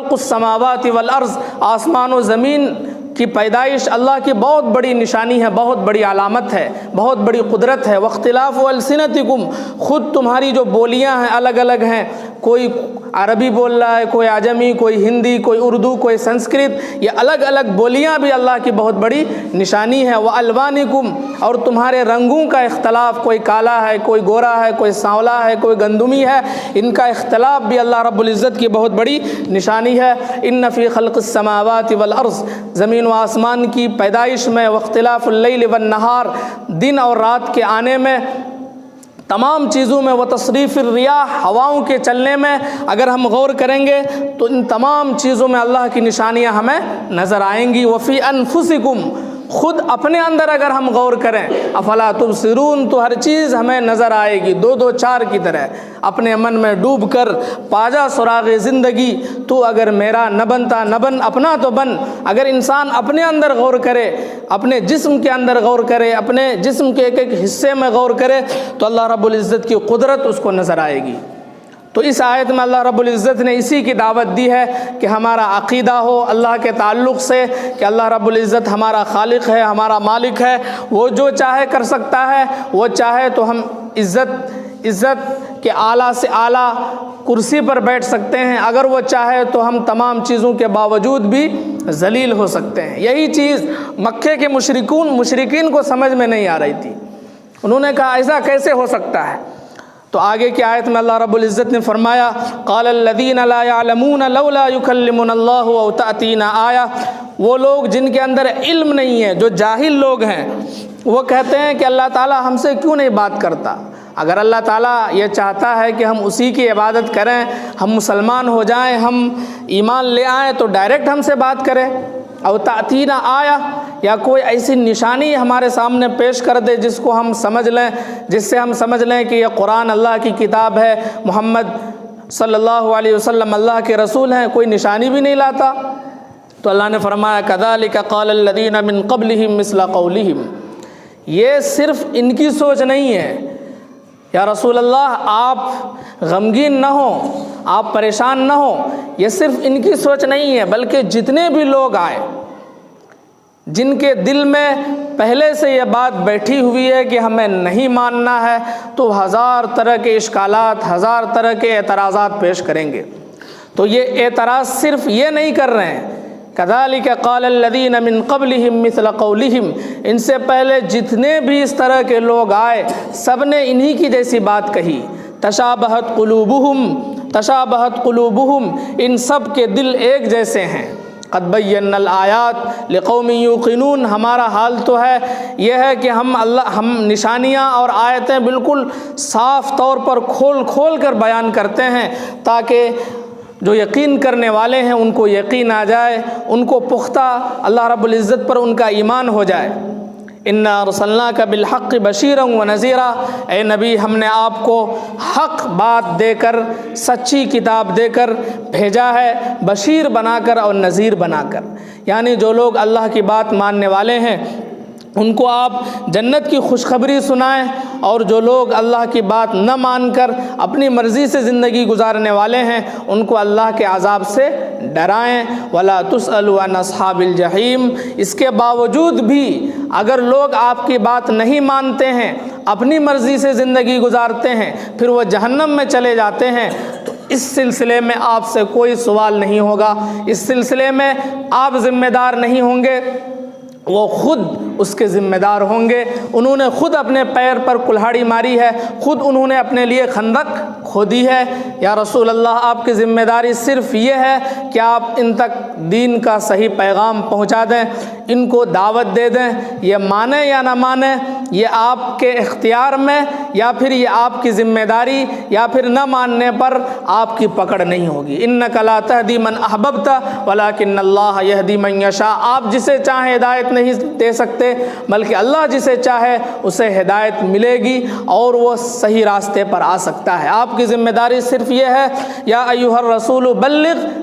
خلق السماوات والارض، آسمان و زمین کی پیدائش اللہ کی بہت بڑی نشانی ہے، بہت بڑی علامت ہے، بہت بڑی قدرت ہے۔ واختلاف السنتکم، خود تمہاری جو بولیاں ہیں الگ الگ ہیں، کوئی عربی بول رہا ہے، کوئی اعجمی، کوئی ہندی، کوئی اردو، کوئی سنسکرت، یہ الگ الگ بولیاں بھی اللہ کی بہت بڑی نشانی ہے۔ والوانکم، اور تمہارے رنگوں کا اختلاف، کوئی کالا ہے، کوئی گورا ہے، کوئی سانولا ہے، کوئی گندمی ہے، ان کا اختلاف بھی اللہ رب العزت کی بہت بڑی نشانی ہے۔ ان فی خلق السماوات والارض، زمین و آسمان کی پیدائش میں، واختلاف اللیل والنہار، دن اور رات کے آنے میں، تمام چیزوں میں، وتصریف الریاح، ہواؤں کے چلنے میں اگر ہم غور کریں گے تو ان تمام چیزوں میں اللہ کی نشانیاں ہمیں نظر آئیں گی۔ وفی انفسکم، خود اپنے اندر اگر ہم غور کریں، افلا تبصرون، تو ہر چیز ہمیں نظر آئے گی، دو دو چار کی طرح، اپنے من میں ڈوب کر پاجا سراغ زندگی، تو اگر میرا نہ بنتا نہ بن، اپنا تو بن۔ اگر انسان اپنے اندر غور کرے، اپنے جسم کے اندر غور کرے، اپنے جسم کے ایک ایک حصے میں غور کرے، تو اللہ رب العزت کی قدرت اس کو نظر آئے گی۔ تو اس آیت میں اللہ رب العزت نے اسی کی دعوت دی ہے کہ ہمارا عقیدہ ہو اللہ کے تعلق سے کہ اللہ رب العزت ہمارا خالق ہے، ہمارا مالک ہے، وہ جو چاہے کر سکتا ہے، وہ چاہے تو ہم عزت کے اعلیٰ سے اعلیٰ کرسی پر بیٹھ سکتے ہیں، اگر وہ چاہے تو ہم تمام چیزوں کے باوجود بھی ذلیل ہو سکتے ہیں۔ یہی چیز مکے کے مشرکین کو سمجھ میں نہیں آ رہی تھی، انہوں نے کہا ایسا کیسے ہو سکتا ہے؟ تو آگے کی آیت میں اللہ رب العزت نے فرمایا، قال الذین لا يعلمون لولا يكلمنا اللہ او تأتینا آیہ، وہ لوگ جن کے اندر علم نہیں ہے، جو جاہل لوگ ہیں، وہ کہتے ہیں کہ اللہ تعالیٰ ہم سے کیوں نہیں بات کرتا؟ اگر اللہ تعالیٰ یہ چاہتا ہے کہ ہم اسی کی عبادت کریں، ہم مسلمان ہو جائیں، ہم ایمان لے آئیں، تو ڈائریکٹ ہم سے بات کرے۔ او تأتینا آیہ، یا کوئی ایسی نشانی ہمارے سامنے پیش کر دے جس کو ہم سمجھ لیں، جس سے ہم سمجھ لیں کہ یہ قرآن اللہ کی کتاب ہے، محمد صلی اللہ علیہ وسلم اللہ کے رسول ہیں، کوئی نشانی بھی نہیں لاتا۔ تو اللہ نے فرمایا کذالک قال الذین من قبلہم مثل قولہم، یہ صرف ان کی سوچ نہیں ہے یا رسول اللہ، آپ غمگین نہ ہوں، آپ پریشان نہ ہوں، یہ صرف ان کی سوچ نہیں ہے، بلکہ جتنے بھی لوگ آئے جن کے دل میں پہلے سے یہ بات بیٹھی ہوئی ہے کہ ہمیں نہیں ماننا ہے، تو ہزار طرح کے اشکالات، ہزار طرح کے اعتراضات پیش کریں گے۔ تو یہ اعتراض صرف یہ نہیں کر رہے ہیں، کذالک قال الذین من قبلہم مثل قولہم، ان سے پہلے جتنے بھی اس طرح کے لوگ آئے سب نے انہی کی جیسی بات کہی۔ تشابہت قلوبہم، ان سب کے دل ایک جیسے ہیں۔ قد بینا الآیات لقوم یوقنون، ہمارا حال تو ہے یہ ہے کہ ہم نشانیاں اور آیتیں بالکل صاف طور پر کھول کر بیان کرتے ہیں، تاکہ جو یقین کرنے والے ہیں ان کو یقین آ جائے، ان کو پختہ اللہ رب العزت پر ان کا ایمان ہو جائے۔ انا ارسلناک بالحق بشیرا ونذیرا، اے نبی ہم نے آپ کو حق بات دے کر، سچی کتاب دے کر بھیجا ہے، بشیر بنا کر اور نذیر بنا کر، یعنی جو لوگ اللہ کی بات ماننے والے ہیں ان کو آپ جنت کی خوشخبری سنائیں، اور جو لوگ اللہ کی بات نہ مان کر اپنی مرضی سے زندگی گزارنے والے ہیں ان کو اللہ کے عذاب سے ڈرائیں۔ ولا تسألوا عن اصحاب الجحیم، اس کے باوجود بھی اگر لوگ آپ کی بات نہیں مانتے ہیں، اپنی مرضی سے زندگی گزارتے ہیں، پھر وہ جہنم میں چلے جاتے ہیں، تو اس سلسلے میں آپ سے کوئی سوال نہیں ہوگا، اس سلسلے میں آپ ذمہ دار نہیں ہوں گے، وہ خود اس کے ذمہ دار ہوں گے۔ انہوں نے خود اپنے پیر پر کلہاڑی ماری ہے، خود انہوں نے اپنے لیے خندق کھودی ہے۔ یا رسول اللہ، آپ کی ذمہ داری صرف یہ ہے کہ آپ ان تک دین کا صحیح پیغام پہنچا دیں، ان کو دعوت دے دیں، یہ مانیں یا نہ مانیں یہ آپ کے اختیار میں، یا پھر یہ آپ کی ذمہ داری، یا پھر نہ ماننے پر آپ کی پکڑ نہیں ہوگی۔ انک لا تہدی من احببت ولکن اللہ یہدی من یشاء، آپ جسے چاہیں ہدایت نہیں دے سکتے، بلکہ اللہ جسے چاہے اسے ہدایت ملے گی اور وہ صحیح راستے پر آ سکتا ہے۔ آپ کی ذمہ داری صرف یہ ہے، یا ایھا الرسول بلغ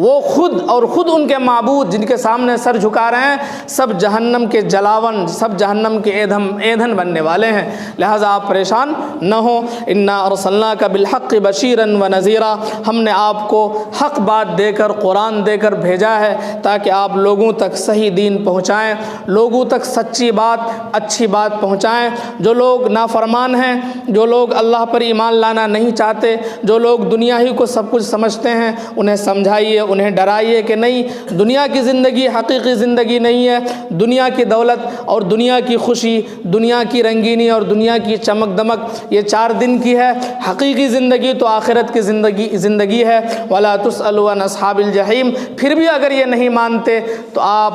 وہ خود اور خود ان کے معبود جن کے سامنے سر جھکا رہے ہیں سب جہنم کے جلاون، سب جہنم کے ایندھن بننے والے ہیں۔ لہٰذا آپ پریشان نہ ہوں۔ انا ارسلناک بالحق بشیرا ونذیرا، ہم نے آپ کو حق بات دے کر، قرآن دے کر بھیجا ہے تاکہ آپ لوگوں تک صحیح دین پہنچائیں، لوگوں تک سچی بات، اچھی بات پہنچائیں۔ جو لوگ نافرمان ہیں، جو لوگ اللہ پر ایمان لانا نہیں چاہتے، جو لوگ دنیا ہی کو سب کچھ سمجھتے ہیں، انہیں سمجھائیے، انہیں ڈرائیے کہ نہیں، دنیا کی زندگی حقیقی زندگی نہیں ہے۔ دنیا کی دولت اور دنیا کی خوشی، دنیا کی رنگینی اور دنیا کی چمک دمک یہ 4 دن کی ہے، حقیقی زندگی تو آخرت کی زندگی ہے۔ وَلَا تُسْأَلُوا عَنْ أَصْحَابِ الْجَحِيمِ، پھر بھی اگر یہ نہیں مانتے تو آپ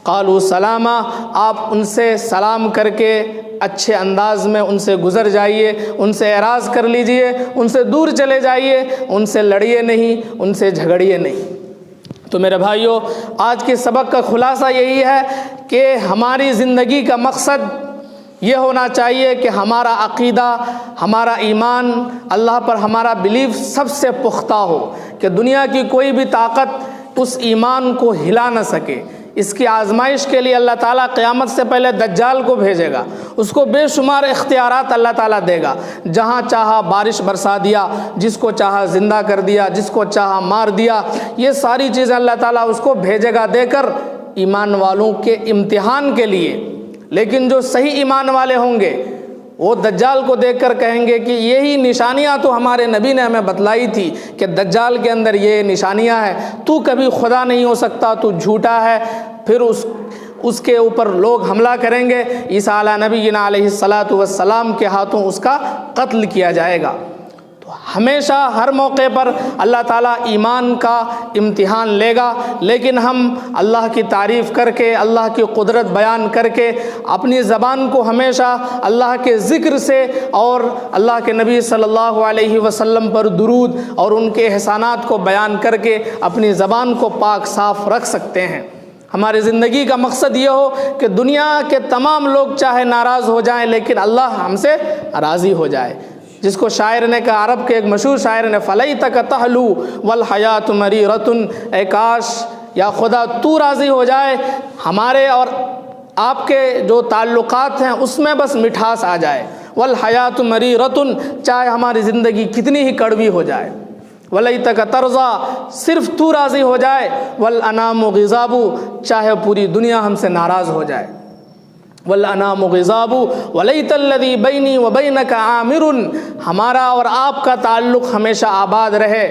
قالوا سلاما، آپ ان سے سلام کر کے اچھے انداز میں ان سے گزر جائیے، ان سے اعراض کر لیجئے، ان سے دور چلے جائیے، ان سے لڑیے نہیں، ان سے جھگڑیے نہیں۔ تو میرے بھائیوں، آج کے سبق کا خلاصہ یہی ہے کہ ہماری زندگی کا مقصد یہ ہونا چاہیے کہ ہمارا عقیدہ، ہمارا ایمان، اللہ پر ہمارا بلیف سب سے پختہ ہو، کہ دنیا کی کوئی بھی طاقت اس ایمان کو ہلا نہ سکے۔ اس کی آزمائش کے لیے اللہ تعالیٰ قیامت سے پہلے دجال کو بھیجے گا، اس کو بے شمار اختیارات اللہ تعالیٰ دے گا، جہاں چاہا بارش برسا دیا، جس کو چاہا زندہ کر دیا، جس کو چاہا مار دیا، یہ ساری چیزیں اللہ تعالیٰ اس کو بھیجے گا دے کر ایمان والوں کے امتحان کے لیے۔ لیکن جو صحیح ایمان والے ہوں گے وہ دجال کو دیکھ کر کہیں گے کہ یہی نشانیاں تو ہمارے نبی نے ہمیں بتلائی تھی کہ دجال کے اندر یہ نشانیاں ہیں، تو کبھی خدا نہیں ہو سکتا، تو جھوٹا ہے۔ پھر اس کے اوپر لوگ حملہ کریں گے، عیسیٰ علیہ نبینا علیہ السلام کے ہاتھوں اس کا قتل کیا جائے گا۔ تو ہمیشہ ہر موقع پر اللہ تعالیٰ ایمان کا امتحان لے گا، لیکن ہم اللہ کی تعریف کر کے، اللہ کی قدرت بیان کر کے، اپنی زبان کو ہمیشہ اللہ کے ذکر سے اور اللہ کے نبی صلی اللہ علیہ وسلم پر درود اور ان کے احسانات کو بیان کر کے اپنی زبان کو پاک صاف رکھ سکتے ہیں۔ ہماری زندگی کا مقصد یہ ہو کہ دنیا کے تمام لوگ چاہے ناراض ہو جائیں لیکن اللہ ہم سے راضی ہو جائے۔ جس کو شاعر نے کہا، عرب کے ایک مشہور شاعر نے، فَلَيْتَكَ تَحْلُو وَالْحَيَاةُ مَرِيرَةٌ، اے کاش یا خدا تو راضی ہو جائے، ہمارے اور آپ کے جو تعلقات ہیں اس میں بس مٹھاس آ جائے۔ وَالْحَيَاةُ مَرِيرَةٌ، چاہے ہماری زندگی کتنی ہی کڑوی ہو جائے۔ وَلَيْتَكَ تَرْضَىٰ، صرف تو راضی ہو جائے۔ وَالْأَنَامُ غِضَابُ، چاہے پوری دنیا ہم سے ناراض ہو جائے۔ وَالْأَنَامُ غِضَابُ وَلَيْتَ الَّذِي بَيْنِي وَبَيْنَكَ عَامِرٌ، ہمارا اور آپ کا تعلق ہمیشہ آباد رہے۔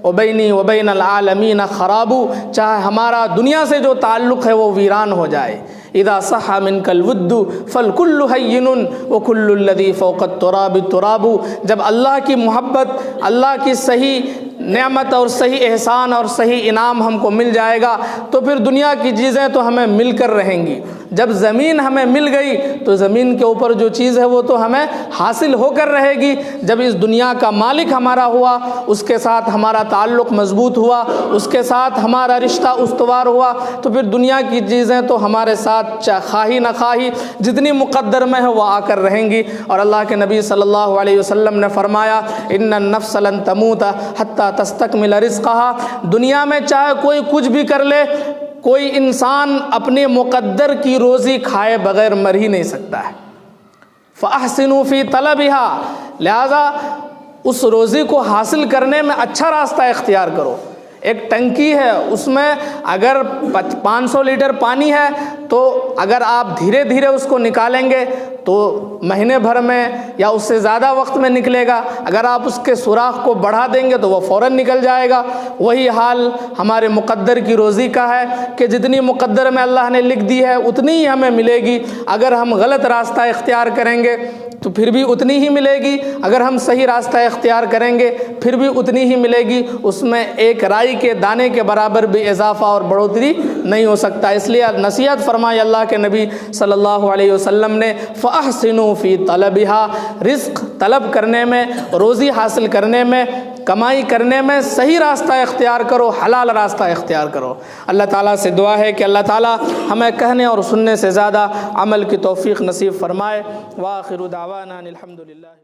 وَبَيْنِي وَبَيْنَ الْعَالَمِينَ خَرَابُ، چاہے ہمارا دنیا سے جو تعلق ہے وہ ویران ہو جائے۔ اذا صح منك الود فالكل هين وكل الذي فوق التراب تراب، جب اللہ کی محبت، اللہ کی صحیح نعمت اور صحیح احسان اور صحیح انعام ہم کو مل جائے گا تو پھر دنیا کی چیزیں تو ہمیں مل کر رہیں گی۔ جب زمین ہمیں مل گئی تو زمین کے اوپر جو چیز ہے وہ تو ہمیں حاصل ہو کر رہے گی۔ جب اس دنیا کا مالک ہمارا ہوا، اس کے ساتھ ہمارا تعلق مضبوط ہوا، اس کے ساتھ ہمارا رشتہ استوار ہوا، تو پھر دنیا کی چیزیں تو ہمارے ساتھ خواہی نہ خواہی جتنی مقدر میں ہے وہ آ کر رہیں گی۔ اور اللہ کے نبی صلی اللہ علیہ وسلم نے فرمایا، ان النفس لن تموت حتی تستکمل رزقها، دنیا میں چاہے کوئی کچھ بھی کر لے، کوئی انسان اپنے مقدر کی روزی کھائے بغیر مر ہی نہیں سکتا ہے۔ فاحسنوا فی طلبها، لہذا اس روزی کو حاصل کرنے میں اچھا راستہ اختیار کرو۔ ایک ٹنکی ہے، اس میں اگر 500 لیٹر پانی ہے تو اگر آپ دھیرے دھیرے اس کو نکالیں گے تو مہینے بھر میں یا اس سے زیادہ وقت میں نکلے گا، اگر آپ اس کے سوراخ کو بڑھا دیں گے تو وہ فوراً نکل جائے گا۔ وہی حال ہمارے مقدر کی روزی کا ہے کہ جتنی مقدر میں اللہ نے لکھ دی ہے اتنی ہی ہمیں ملے گی۔ اگر ہم غلط راستہ اختیار کریں گے تو پھر بھی اتنی ہی ملے گی، اگر ہم صحیح راستہ اختیار کریں گے پھر بھی اتنی ہی ملے گی، اس میں ایک رائی کے دانے کے برابر بھی اضافہ اور بڑھوتری نہیں ہو سکتا۔ اس لیے نصیحت فرمائی اللہ کے نبی صلی اللہ علیہ وسلم نے، فَأَحْسِنُوا فِي طَلَبِهَا، رزق طلب کرنے میں، روزی حاصل کرنے میں، کمائی کرنے میں صحیح راستہ اختیار کرو، حلال راستہ اختیار کرو۔ اللہ تعالیٰ سے دعا ہے کہ اللہ تعالیٰ ہمیں کہنے اور سننے سے زیادہ عمل کی توفیق نصیب فرمائے۔ وآخر دعوانا الحمدللہ۔